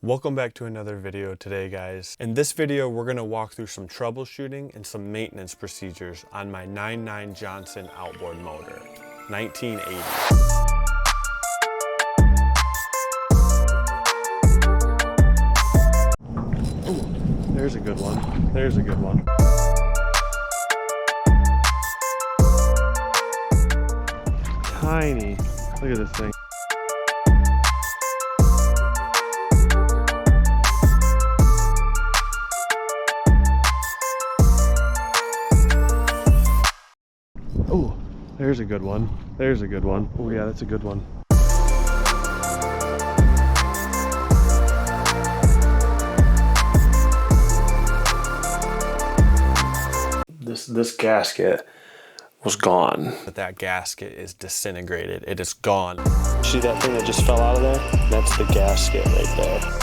Welcome back to another video today, guys. In this video, we're gonna walk through some troubleshooting and some maintenance procedures on my 9.9 Johnson outboard motor, 1980. Ooh, there's a good one. There's a good one. Tiny. Look at this thing. Oh, there's a good one. There's a good one. Oh yeah, that's a good one. This gasket was gone. But that gasket is disintegrated. It is gone. See that thing that just fell out of there? That's the gasket right there.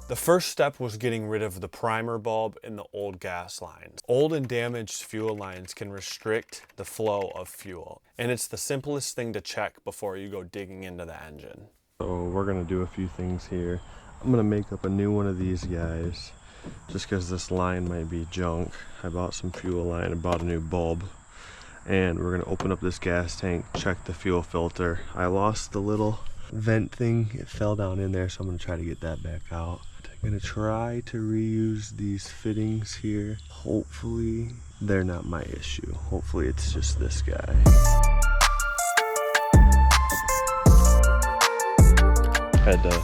The first step was getting rid of the primer bulb and the old gas lines. Old and damaged fuel lines can restrict the flow of fuel, and it's the simplest thing to check before you go digging into the engine. So we're gonna do a few things here. I'm gonna make up a new one of these guys, just because this line might be junk. I bought some fuel line, I bought a new bulb, and we're gonna open up this gas tank, check the fuel filter. I lost the little vent thing, it fell down in there, so I'm gonna try to get that back out. I'm gonna try to reuse these fittings here. Hopefully they're not my issue. Hopefully it's just this guy. Had to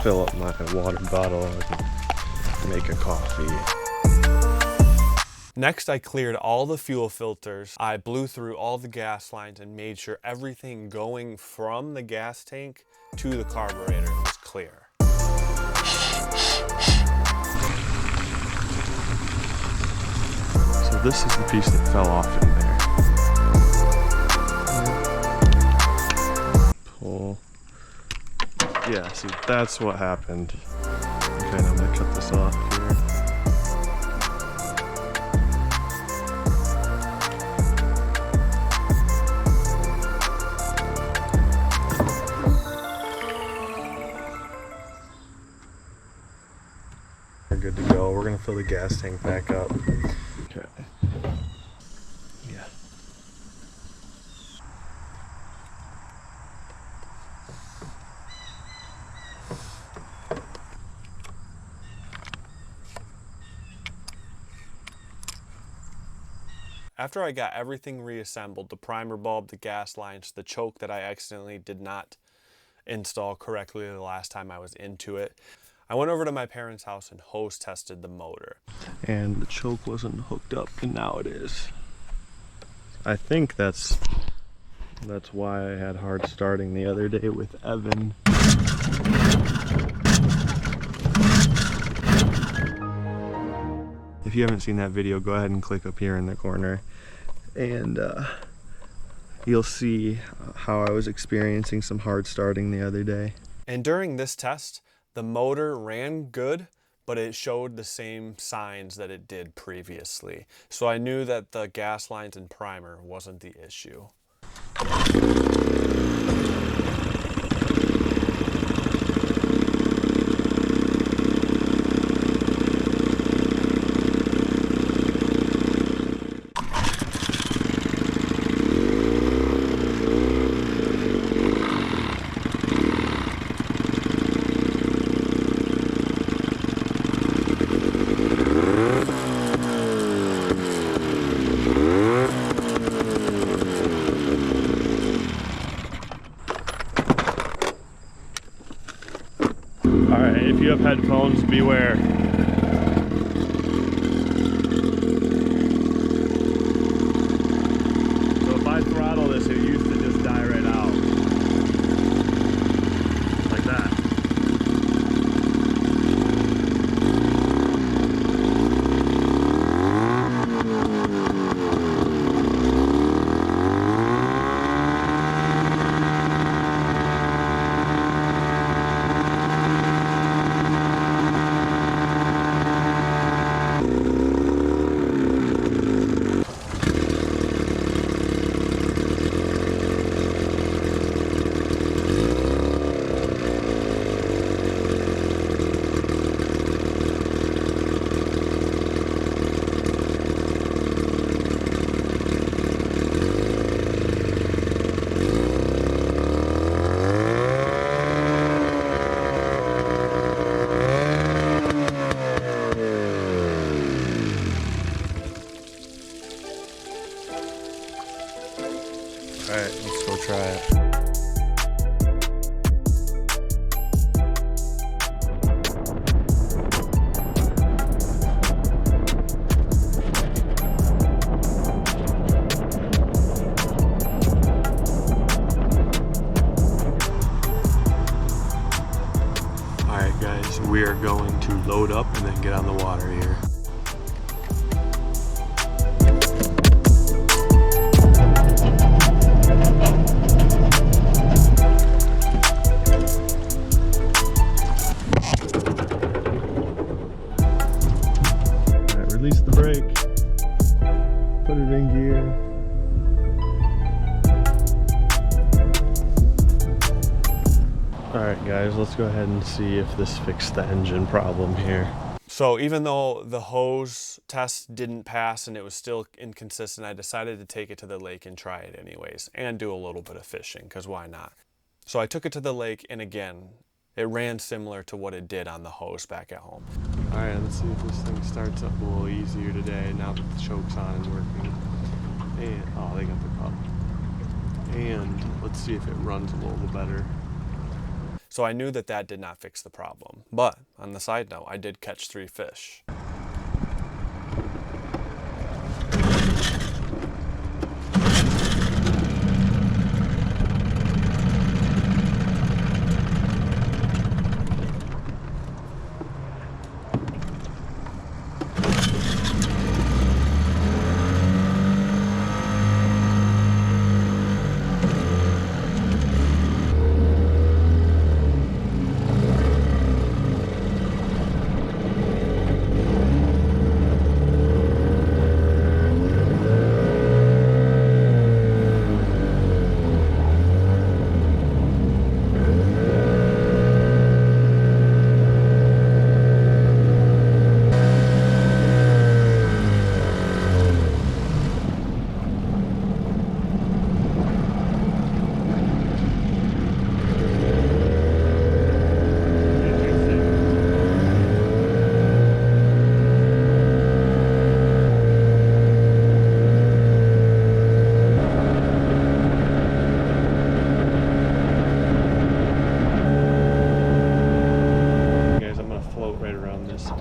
fill up my water bottle and make a coffee. Next, I cleared all the fuel filters. I blew through all the gas lines and made sure everything going from the gas tank to the carburetor was clear. So this is the piece that fell off in there. Pull. Yeah, see, that's what happened. Okay, now I'm gonna cut this off here. Good to go. We're gonna fill the gas tank back up. Okay. Yeah. After I got everything reassembled, the primer bulb, the gas lines, the choke that I accidentally did not install correctly the last time I was into it, I went over to my parents' house and hose tested the motor. And the choke wasn't hooked up, and now it is. I think that's why I had hard starting the other day with Evan. If you haven't seen that video, go ahead and click up here in the corner, and you'll see how I was experiencing some hard starting the other day. And during this test, the motor ran good, but it showed the same signs that it did previously. So I knew that the gas lines and primer wasn't the issue. Alright, if you have headphones, beware. So if I throttle this, it used to just die right out. Like that. up and then get on the water here. Alright, release the brake. Put it in gear. Alright guys, let's go ahead and see if this fixed the engine problem here. So even though the hose test didn't pass and it was still inconsistent, I decided to take it to the lake and try it anyways, and do a little bit of fishing, because why not? So I took it to the lake, and again, it ran similar to what it did on the hose back at home. Alright, let's see if this thing starts up a little easier today now that the choke's on and working. And, oh, they got the cup. And let's see if it runs a little bit better. So I knew that that did not fix the problem. But on the side note, I did catch 3 fish.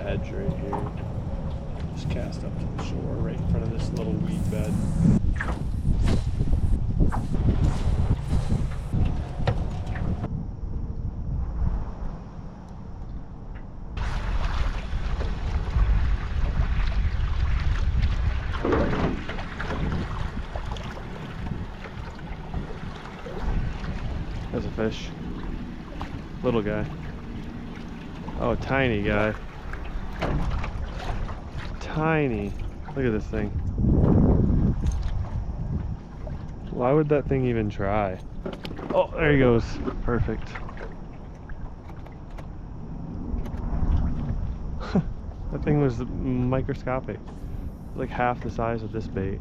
Edge right here. Just cast up to the shore right in front of this little weed bed. There's a fish. Little guy. Oh, tiny guy. Tiny. Look at this thing. Why would that thing even try? Oh, there he goes. Perfect. That thing was microscopic. Like half the size of this bait.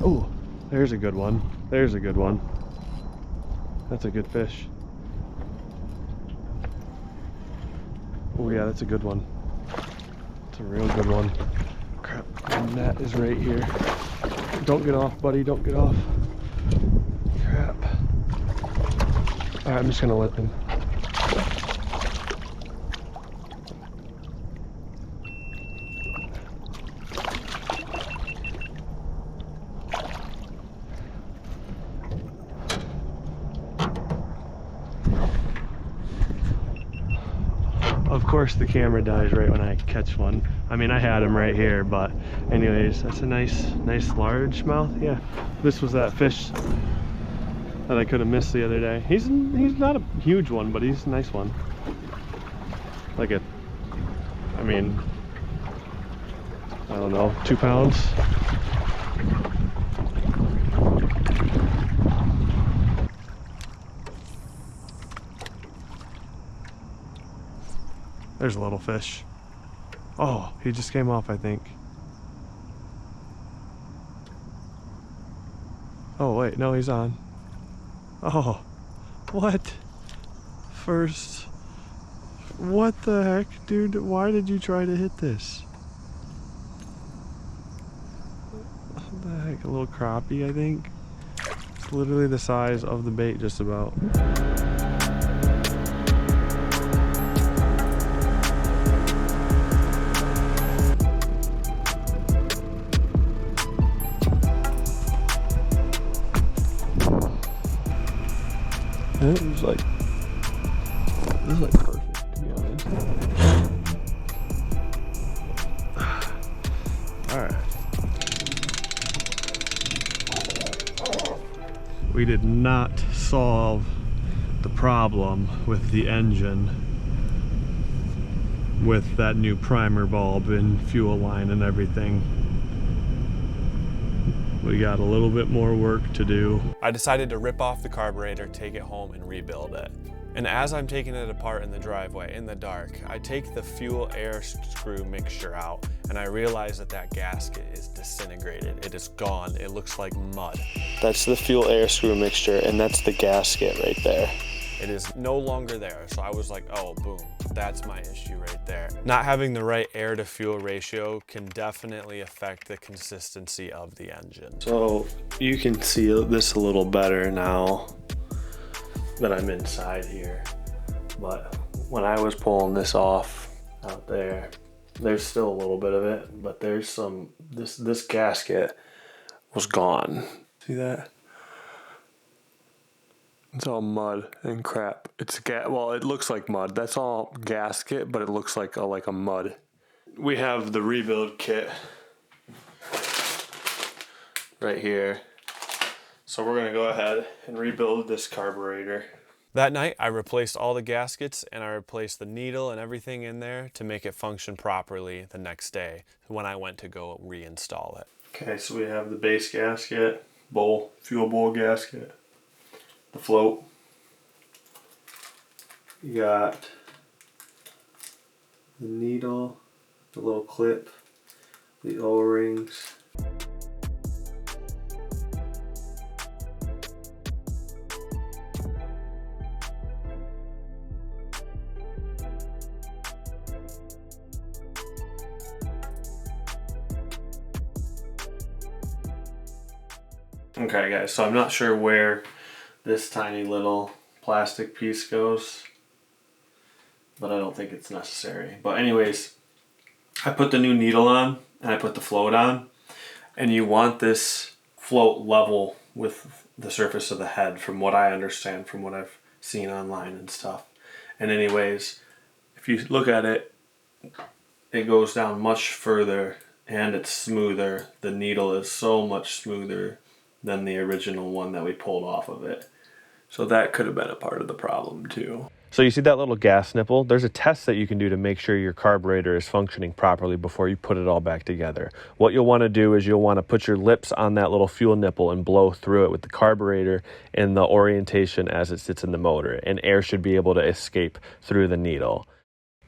Oh, there's a good one. There's a good one. That's a good fish. Oh yeah, that's a good one. It's a real good one. Crap, the net is right here. Don't get off, buddy, don't get off. Crap. Alright, I'm just gonna let them. Of course the camera dies right when I catch one. I mean, I had him right here, but anyways, that's a nice largemouth. Yeah, this was that fish that I could have missed the other day. He's not a huge one, but he's a nice one. Like a, I mean, I don't know, 2 pounds. There's a little fish. Oh, he just came off, I think. Oh, wait, no, he's on. Oh, what? First. What the heck, dude? Why did you try to hit this? What the heck? A little crappie, I think. It's literally the size of the bait, just about. is like perfect, to be honest. All right. We did not solve the problem with the engine with that new primer bulb and fuel line and everything. We got a little bit more work to do. I decided to rip off the carburetor, take it home, and rebuild it. And as I'm taking it apart in the driveway in the dark, I take the fuel air screw mixture out, and I realize that that gasket is disintegrated. It is gone. It looks like mud. That's the fuel air screw mixture, and that's the gasket right there. It is no longer there. So I was like, oh, boom, that's my issue right there. Not having the right air to fuel ratio can definitely affect the consistency of the engine. So you can see this a little better now that I'm inside here. But when I was pulling this off out there, there's still a little bit of it, but there's some, this gasket was gone. See that? It's all mud and crap. It's well, it looks like mud. That's all gasket, but it looks like a mud. We have the rebuild kit right here. So we're gonna go ahead and rebuild this carburetor. That night, I replaced all the gaskets and I replaced the needle and everything in there to make it function properly the next day when I went to go reinstall it. Okay, so we have the base gasket, fuel bowl gasket, the float. You got the needle, the little clip, the O-rings. Okay guys, so I'm not sure where this tiny little plastic piece goes, but I don't think it's necessary. But anyways, I put the new needle on and I put the float on, and you want this float level with the surface of the head, from what I understand, from what I've seen online and stuff. And anyways, if you look at it, it goes down much further and it's smoother. The needle is so much smoother than the original one that we pulled off of it. So that could have been a part of the problem too. So you see that little gas nipple? There's a test that you can do to make sure your carburetor is functioning properly before you put it all back together. What you'll want to do is you'll want to put your lips on that little fuel nipple and blow through it with the carburetor in the orientation as it sits in the motor, and air should be able to escape through the needle.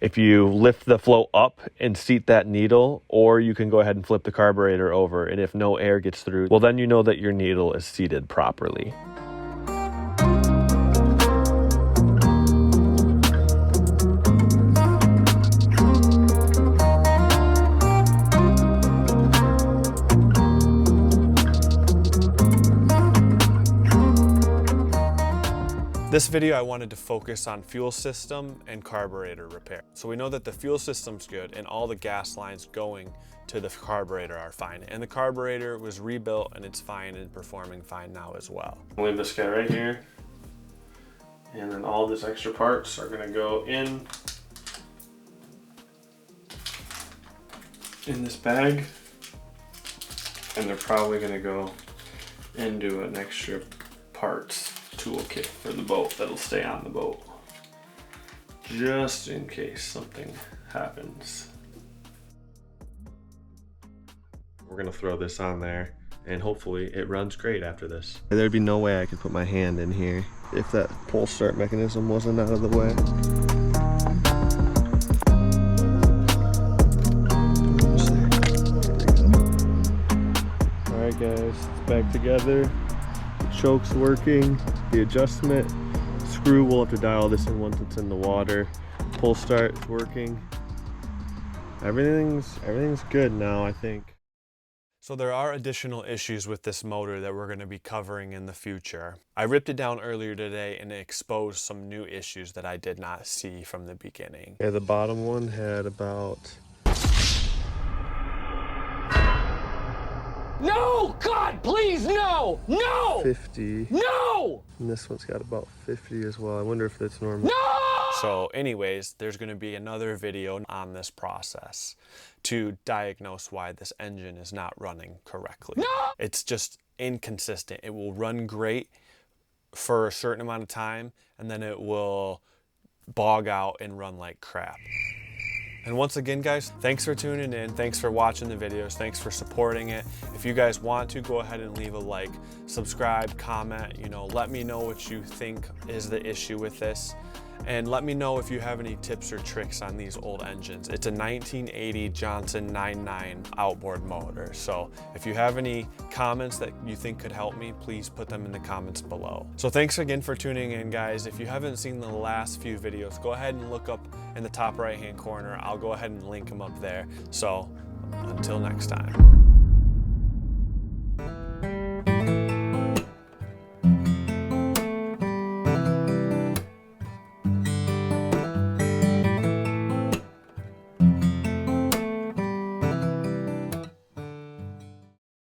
If you lift the float up and seat that needle, or you can go ahead and flip the carburetor over, and if no air gets through, well then you know that your needle is seated properly. This video I wanted to focus on fuel system and carburetor repair. So we know that the fuel system's good and all the gas lines going to the carburetor are fine. And the carburetor was rebuilt and it's fine and performing fine now as well. I'll leave this guy right here. And then all these extra parts are gonna go in this bag. And they're probably gonna go into an extra parts toolkit for the boat that'll stay on the boat, just in case something happens. We're gonna throw this on there and hopefully it runs great after this. There'd be no way I could put my hand in here if that pull start mechanism wasn't out of the way. Alright guys, it's back together. Choke's working, the adjustment screw, we'll have to dial this in once it's in the water. Pull start's working. Everything's good now, I think. So there are additional issues with this motor that we're going to be covering in the future. I ripped it down earlier today and it exposed some new issues that I did not see from the beginning. Yeah, the bottom one had about No! God, please, no! No! 50. No! And this one's got about 50 as well. I wonder if that's normal. No! So anyways, there's gonna be another video on this process to diagnose why this engine is not running correctly. No! It's just inconsistent. It will run great for a certain amount of time, and then it will bog out and run like crap. And once again, guys, thanks for tuning in. Thanks for watching the videos. Thanks for supporting it. If you guys want to, go ahead and leave a like, subscribe, comment, let me know what you think is the issue with this. And let me know if you have any tips or tricks on these old engines. It's a 1980 Johnson 9.9 outboard motor. So if you have any comments that you think could help me, please put them in the comments below. So thanks again for tuning in, guys. If you haven't seen the last few videos, go ahead and look up in the top right-hand corner. I'll go ahead and link them up there. So until next time.